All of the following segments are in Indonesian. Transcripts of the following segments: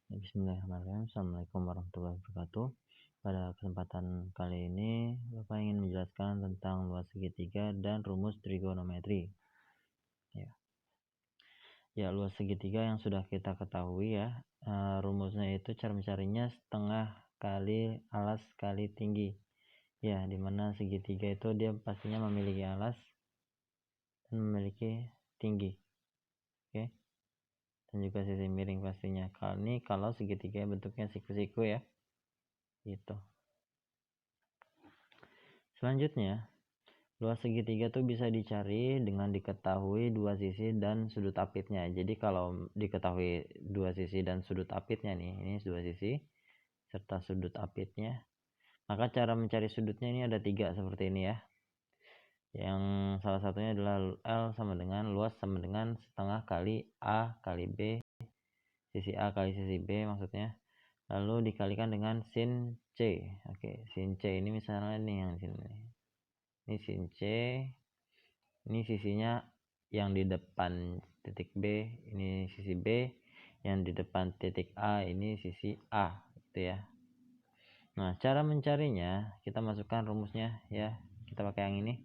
Bismillahirrahmanirrahim. Assalamualaikum warahmatullahi wabarakatuh. Pada kesempatan kali ini, Bapak ingin menjelaskan tentang luas segitiga dan rumus trigonometri. Luas segitiga yang sudah kita ketahui ya. Rumusnya itu cara mencarinya setengah kali alas kali tinggi. Ya, dimana segitiga itu dia pastinya memiliki alas dan memiliki tinggi. Oke. Dan juga sisi miring pastinya. Kalau segitiga bentuknya siku-siku ya. Gitu. Selanjutnya, luas segitiga tuh bisa dicari dengan diketahui dua sisi dan sudut apitnya. Jadi kalau diketahui dua sisi dan sudut apitnya nih, ini dua sisi serta sudut apitnya, maka cara mencari sudutnya ini ada 3 seperti ini ya. Yang salah satunya adalah L sama dengan luas sama dengan setengah kali A kali B, sisi A kali sisi B maksudnya, lalu dikalikan dengan sin C. Oke, sin C ini misalnya nih yang sini. Ini sin C, ini sisinya yang di depan titik B, ini sisi B, yang di depan titik A, ini sisi A gitu ya. Nah, cara mencarinya kita masukkan rumusnya ya. Kita pakai yang ini.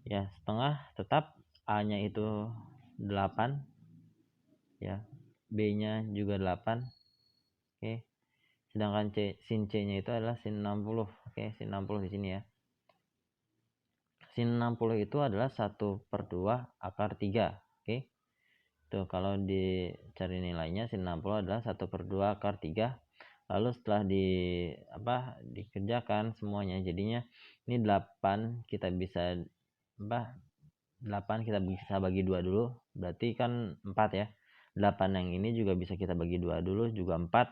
Ya, setengah tetap A-nya itu 8 ya. B-nya juga 8. Oke. Sedangkan sin C-nya itu adalah sin 60. Oke, sin 60 di sini ya. Sin 60 itu adalah 1/2 akar 3. Oke. Tuh, kalau dicari nilainya sin 60 adalah 1/2 akar 3. Lalu setelah dikerjakan semuanya jadinya ini 8 kita bisa 8 kita bisa bagi 2 dulu, berarti kan 4 ya. 8 yang ini juga bisa kita bagi 2 dulu, juga 4.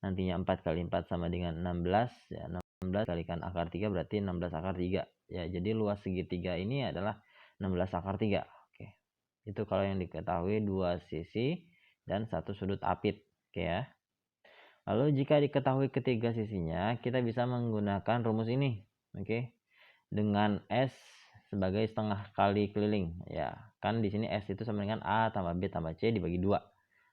Nantinya 4 kali 4 sama dengan 16 ya. 16 kalikan akar 3 berarti 16 akar 3 ya. Jadi luas segitiga ini adalah 16 akar 3. Oke. Itu kalau yang diketahui dua sisi dan satu sudut apit. Oke ya. Lalu jika diketahui ketiga sisinya, kita bisa menggunakan rumus ini. Oke. Dengan S sebagai setengah kali keliling ya. Kan di sini S itu sama dengan A tambah B tambah C dibagi 2.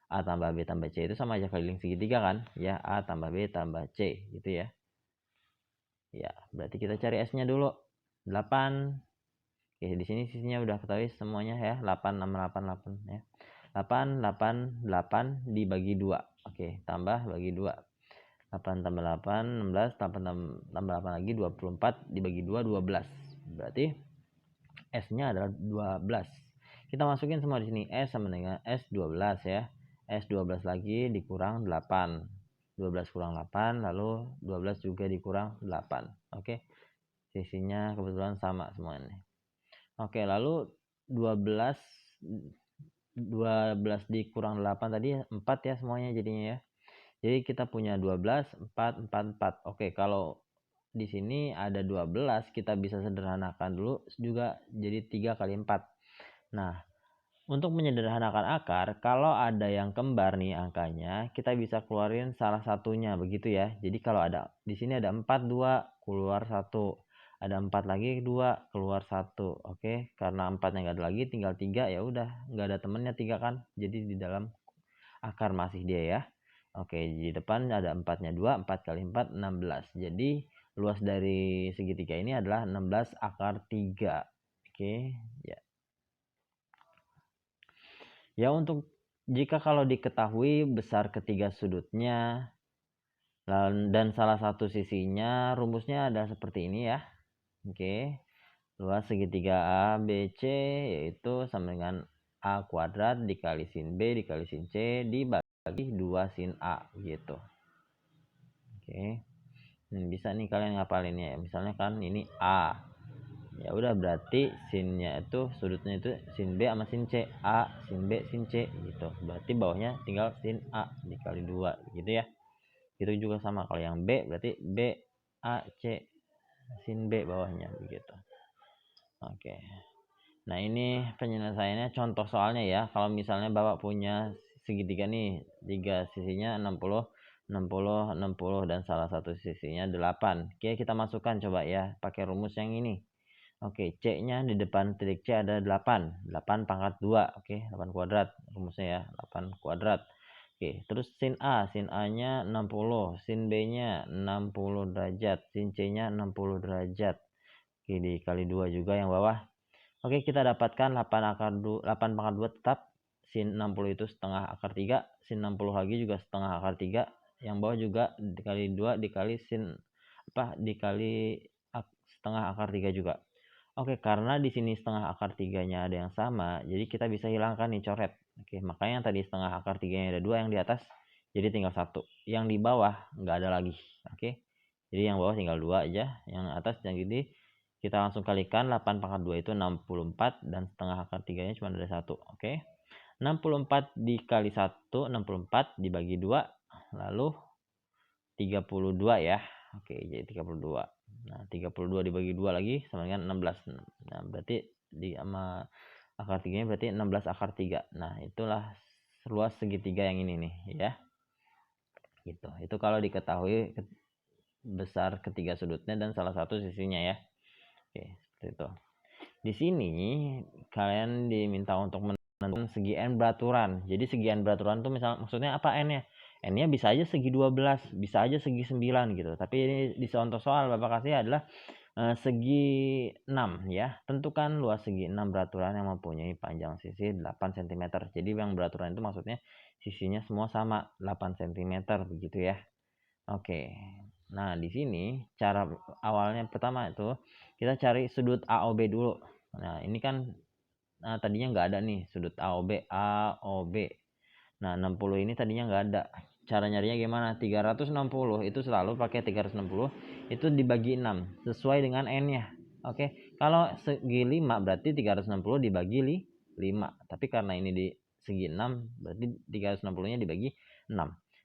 A tambah B tambah C itu sama aja keliling segitiga kan? Ya, A tambah B tambah C gitu ya. Ya, berarti kita cari S-nya dulu. 8. Oke, di sini sisinya udah ketahui semuanya ya. 8 6 8 8 ya. 8 8 8 dibagi 2. Oke, tambah bagi 2. 8 tambah 8 16, 8 tambah 8 lagi 24 dibagi 2 12. Berarti S-nya adalah 12. Kita masukin semua di sini. S sama dengan S12 ya. S12 lagi dikurang 8. 12 kurang 8, lalu 12 juga dikurang 8. Oke. Sisinya kebetulan sama semuanya. Oke, lalu 12 dikurang 8 tadi 4 ya semuanya jadinya ya. Jadi kita punya 12 4 4 4. Oke, kalau di sini ada 12, kita bisa sederhanakan dulu juga jadi 3 kali 4. Nah, untuk menyederhanakan akar, kalau ada yang kembar nih angkanya, kita bisa keluarin salah satunya begitu ya. Jadi kalau ada di sini ada 4 2 keluar 1. Ada 4 lagi 2 keluar 1. Oke, karena 4-nya enggak ada lagi tinggal 3 ya udah, enggak ada temennya 3 kan. Jadi di dalam akar masih dia ya. Oke, di depan ada 4-nya 2, 4 kali 4 16. Jadi luas dari segitiga ini adalah 16 akar 3. Oke, ya. Ya, untuk jika kalau diketahui besar ketiga sudutnya dan salah satu sisinya, rumusnya ada seperti ini ya. Oke. Luas segitiga A, B, C yaitu sama dengan A kuadrat dikali sin B dikali sin C dibagi 2 sin A gitu. Oke. Bisa nih kalian ngapalinnya ya. Misalnya kan ini A. Ya udah berarti sinnya itu sudutnya itu sin B sama sin C. A sin B sin C gitu. Berarti bawahnya tinggal sin A dikali 2 gitu ya. Itu juga sama kalau yang B berarti B A C sin B bawahnya begitu. Oke. Nah, ini penyelesaiannya contoh soalnya ya. Kalau misalnya Bapak punya segitiga nih, 3 sisinya 60 60 60 dan salah satu sisinya 8. Oke, kita masukkan coba ya pakai rumus yang ini. Oke, C-nya di depan titik C ada 8. 8 pangkat 2. Oke, 8 kuadrat rumusnya ya, 8 kuadrat. Oke, terus sin A-nya 60, sin B-nya 60 derajat, sin C-nya 60 derajat. Oke, dikali 2 juga yang bawah. Oke, kita dapatkan 8 pangkat 2 tetap. Sin 60 itu setengah akar 3, sin 60 lagi juga setengah akar 3. Yang bawah juga dikali 2 dikali dikali setengah akar 3 juga. Oke, karena di sini setengah akar 3-nya ada yang sama, jadi kita bisa hilangkan nih coret. Oke, makanya yang tadi setengah akar 3-nya ada 2, yang di atas jadi tinggal 1. Yang di bawah nggak ada lagi. Oke. Jadi yang bawah tinggal 2 aja, yang atas yang gini kita langsung kalikan. 8 pangkat 2 itu 64 dan setengah akar 3-nya cuma ada 1. Oke. 64 dikali 1, 64 dibagi 2, lalu 32 ya. Oke, jadi 32. Nah, 32 dibagi 2 lagi sama dengan 16. Nah, berarti di sama akar 3-nya berarti 16 akar 3. Nah, itulah luas segitiga yang ini nih ya. Gitu. Itu kalau diketahui besar ketiga sudutnya dan salah satu sisinya ya. Oke, seperti itu. Di sini kalian diminta untuk menentukan segi n beraturan. Jadi segi n beraturan itu maksudnya apa n-nya? N-nya bisa aja segi 12, bisa aja segi 9 gitu. Tapi ini di contoh soal Bapak kasih adalah segi 6 ya. Tentukan luas segi 6 beraturan yang mempunyai panjang sisi 8 cm. Jadi yang beraturan itu maksudnya sisinya semua sama 8 cm begitu ya. Oke. Nah, di sini cara awalnya pertama itu kita cari sudut AOB dulu. Nah, ini kan tadinya nggak ada nih sudut AOB. Nah, 60 ini tadinya nggak ada. Cara nyarinya gimana? 360 itu selalu pakai 360 itu dibagi 6 sesuai dengan n-nya. Oke. Kalau segi 5 berarti 360 dibagi 5. Tapi karena ini di segi 6 berarti 360-nya dibagi 6.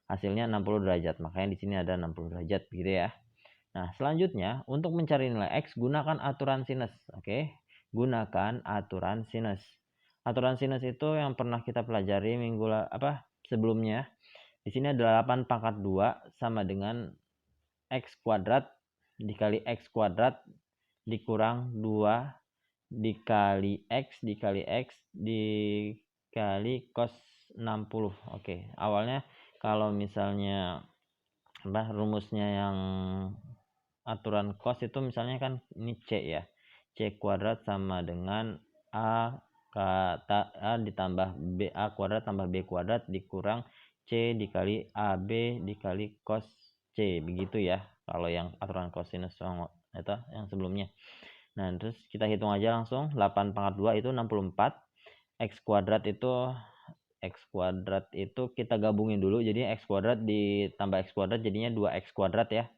Hasilnya 60 derajat. Makanya di sini ada 60 derajat begitu ya. Nah, selanjutnya untuk mencari nilai X gunakan aturan sinus. Oke. Gunakan aturan sinus. Aturan sinus itu yang pernah kita pelajari sebelumnya. Di sini ada 8 pangkat 2 sama dengan X kuadrat dikali X kuadrat dikurang 2 dikali X dikali cos 60. Oke, awalnya kalau misalnya rumusnya yang aturan cos itu misalnya kan ini C ya. C kuadrat sama dengan A ditambah A kuadrat tambah B kuadrat dikurang C dikali AB dikali cos C. Begitu ya. Kalau yang aturan cosinus itu yang sebelumnya. Nah, terus kita hitung aja langsung. 8 pangkat 2 itu 64. X kuadrat itu kita gabungin dulu. Jadi X kuadrat ditambah X kuadrat jadinya 2X kuadrat ya.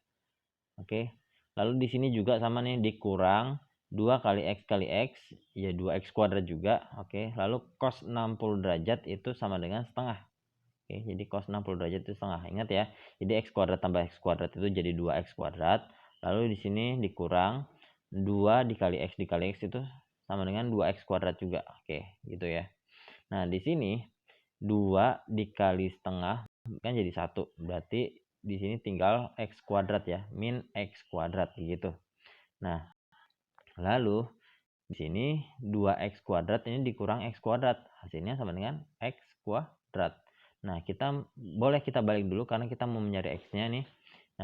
Oke. Lalu di sini juga sama nih dikurang 2 kali X ya 2X kuadrat juga. Oke. Lalu cos 60 derajat itu sama dengan setengah. Oke, jadi cos 60 derajat itu setengah. Ingat ya. Jadi X kuadrat tambah X kuadrat itu jadi 2X kuadrat. Lalu di sini dikurang 2 dikali X itu sama dengan 2X kuadrat juga. Oke, gitu ya. Nah, di sini 2 dikali setengah kan jadi 1. Berarti di sini tinggal X kuadrat ya, min X kuadrat gitu. Nah, lalu di sini 2X kuadrat ini dikurang X kuadrat. Hasilnya sama dengan X kuadrat. Nah, boleh kita balik dulu karena kita mau mencari X-nya nih.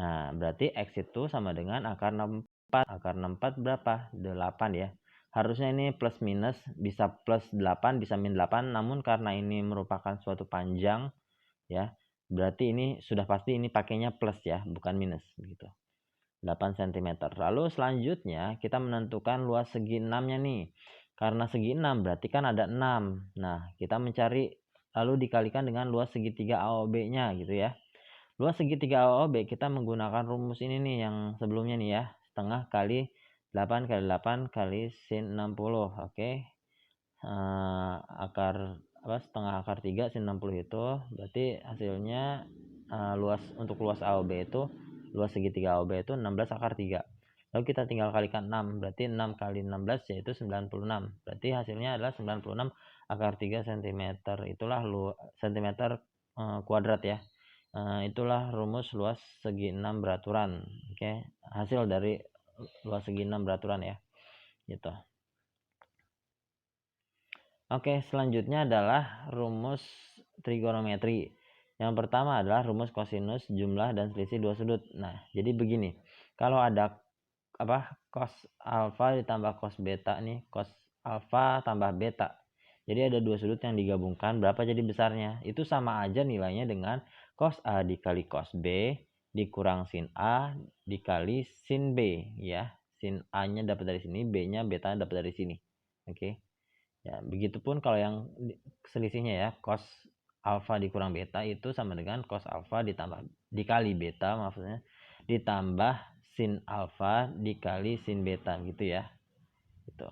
Nah, berarti X itu sama dengan akar 64. Akar 64 berapa? 8 ya. Harusnya ini plus minus, bisa plus 8, bisa min 8. Namun karena ini merupakan suatu panjang ya, berarti ini sudah pasti ini pakainya plus ya, bukan minus gitu. 8 cm. Lalu selanjutnya kita menentukan luas segi 6-nya nih. Karena segi 6 berarti kan ada 6. Nah, kita mencari lalu dikalikan dengan luas segitiga AOB-nya gitu ya. Luas segitiga AOB kita menggunakan rumus ini nih yang sebelumnya nih ya. Setengah kali 8 kali 8 kali sin 60. Oke. Setengah akar 3 sin 60 itu berarti hasilnya untuk luas AOB itu luas segitiga AOB itu 16 akar 3. Lalu kita tinggal kalikan 6, berarti 6 kali 16 yaitu 96. Berarti hasilnya adalah 96 akar 3 cm. Itulah cm kuadrat ya. Itulah rumus luas segi 6 beraturan. Oke, hasil dari luas segi 6 beraturan ya. Gitu. Oke, selanjutnya adalah rumus trigonometri. Yang pertama adalah rumus kosinus jumlah dan selisih dua sudut. Nah, jadi begini. Kalau ada cos alfa ditambah cos beta nih, cos alfa tambah beta. Jadi ada dua sudut yang digabungkan, berapa jadi besarnya? Itu sama aja nilainya dengan cos A dikali cos B dikurang sin A dikali sin B ya. Sin A-nya dapat dari sini, B-nya beta dapat dari sini. Oke. Ya, begitupun kalau yang selisihnya ya, cos alfa dikurang beta itu sama dengan cos alfa dikali beta maksudnya ditambah sin alfa dikali sin beta gitu ya. Gitu.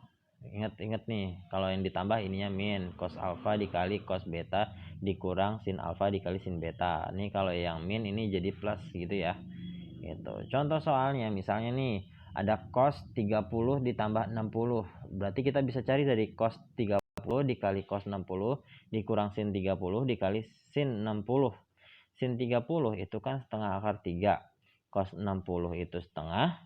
Ingat nih, kalau yang ditambah ininya min cos alfa dikali cos beta dikurang sin alfa dikali sin beta. Ini kalau yang min ini jadi plus gitu ya. Gitu. Contoh soalnya misalnya nih ada cos 30 ditambah 60. Berarti kita bisa cari dari cos 30 dikali cos 60 dikurang sin 30 dikali sin 60. Sin 30 itu kan setengah akar 3. Cos 60 itu setengah.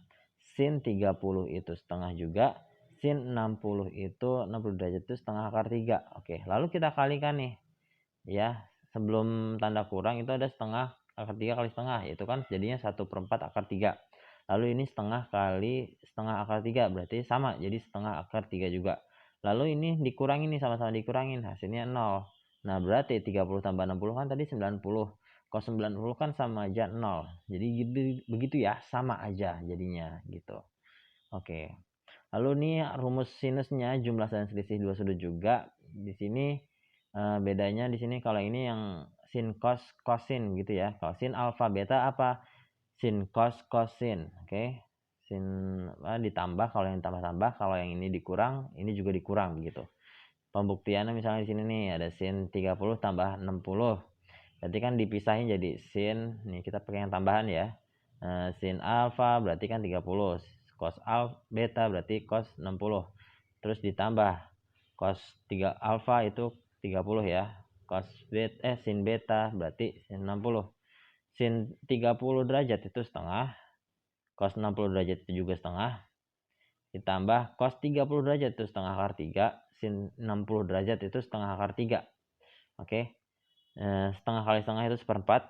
Sin 30 itu setengah juga. Sin 60 itu 60 derajat itu setengah akar 3. Oke, lalu kita kalikan nih. Ya, sebelum tanda kurang itu ada setengah akar 3 kali setengah. Itu kan jadinya 1/4 akar 3. Lalu ini setengah kali setengah akar 3. Berarti sama, jadi setengah akar 3 juga. Lalu ini dikurangin nih, sama-sama dikurangin. Hasilnya 0. Nah, berarti 30 tambah 60 kan tadi 90. Cos 90 kan sama aja 0. Jadi begitu ya, sama aja jadinya gitu. Oke. Lalu nih rumus sinusnya jumlah dan selisih dua sudut juga. Di sini bedanya di sini kalau ini yang sin cos kosin gitu ya. Kalau sin alfa beta apa? Sin cos kosin. Oke. Sin ditambah, kalau yang tambah-tambah, kalau yang ini dikurang, ini juga dikurang begitu. Pembuktiannya misalnya di sini nih ada sin 30 tambah 60. Berarti kan dipisahin jadi sin, nih kita pakai yang tambahan ya. Sin alfa berarti kan 30. Cos beta berarti cos 60. Terus ditambah cos 3 alfa itu 30 ya. Cos sin beta berarti sin 60. Sin 30 derajat itu setengah. Cos 60 derajat itu juga setengah. Ditambah cos 30 derajat itu setengah akar 3. Sin 60 derajat itu setengah akar 3. Oke. Setengah kali setengah itu seperempat.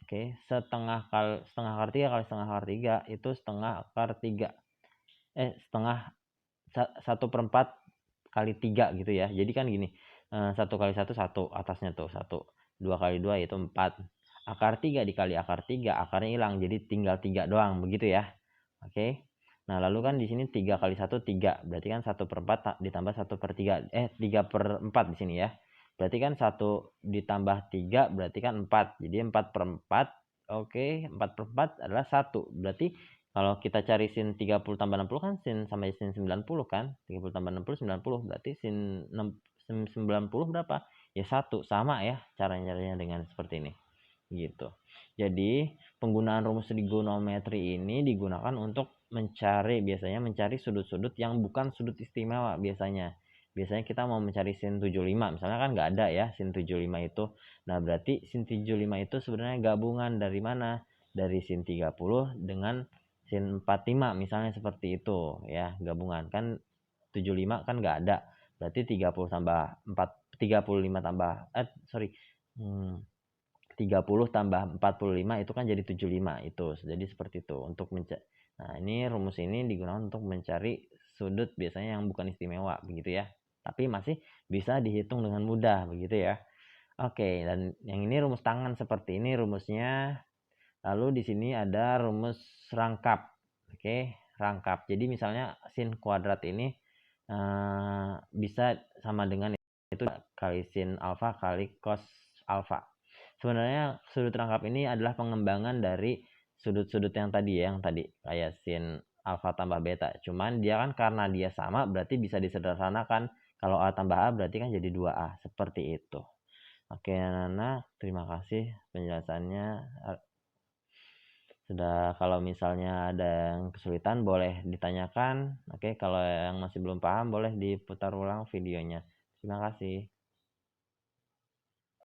Oke. Setengah akar 3 kali setengah akar 3 itu setengah akar 3. Setengah 1/4 kali 3 gitu ya. Jadi kan gini. 1 kali 1 1 atasnya tuh 1. 2 kali 2 itu 4. Akar 3 dikali akar 3 akarnya hilang, jadi tinggal 3 doang begitu ya. Oke. Nah, lalu kan di sini 3 kali 1 3. Berarti kan 1/4 ditambah 1/3. 3/4 di sini ya. Berarti kan 1 ditambah 3 berarti kan 4. Jadi 4/4. Oke, 4/4 adalah 1. Berarti kalau kita cari sin 30 tambah 60 kan sin sama sin 90 kan. 30 tambah 60 90. Berarti sin 90 berapa? Ya 1. Sama ya caranya dengan seperti ini. Gitu. Jadi penggunaan rumus trigonometri ini digunakan untuk biasanya mencari sudut-sudut yang bukan sudut istimewa biasanya. Biasanya kita mau mencari sin 75, misalnya kan nggak ada ya sin 75 itu. Nah, berarti sin 75 itu sebenarnya gabungan dari mana? Dari sin 30 dengan sin 45 misalnya seperti itu ya, gabungan. Kan 75 kan nggak ada. Berarti 30 tambah 35 tambah 30 tambah 45 itu kan jadi 75 itu. Jadi seperti itu untuk Nah, ini rumus ini digunakan untuk mencari sudut biasanya yang bukan istimewa begitu ya. Tapi masih bisa dihitung dengan mudah begitu ya. Oke, dan yang ini rumus tangan seperti ini rumusnya. Lalu di sini ada rumus rangkap. Oke, rangkap. Jadi misalnya sin kuadrat ini bisa sama dengan itu kali sin alfa kali cos alfa. Sebenarnya sudut rangkap ini adalah pengembangan dari sudut-sudut yang tadi ya, yang tadi kayak sin alfa tambah beta. Cuman dia kan karena dia sama berarti bisa disederhanakan. Kalau A tambah A berarti kan jadi 2A. Seperti itu. Oke, Nana, terima kasih penjelasannya. Sudah, kalau misalnya ada yang kesulitan boleh ditanyakan. Oke, kalau yang masih belum paham boleh diputar ulang videonya. Terima kasih.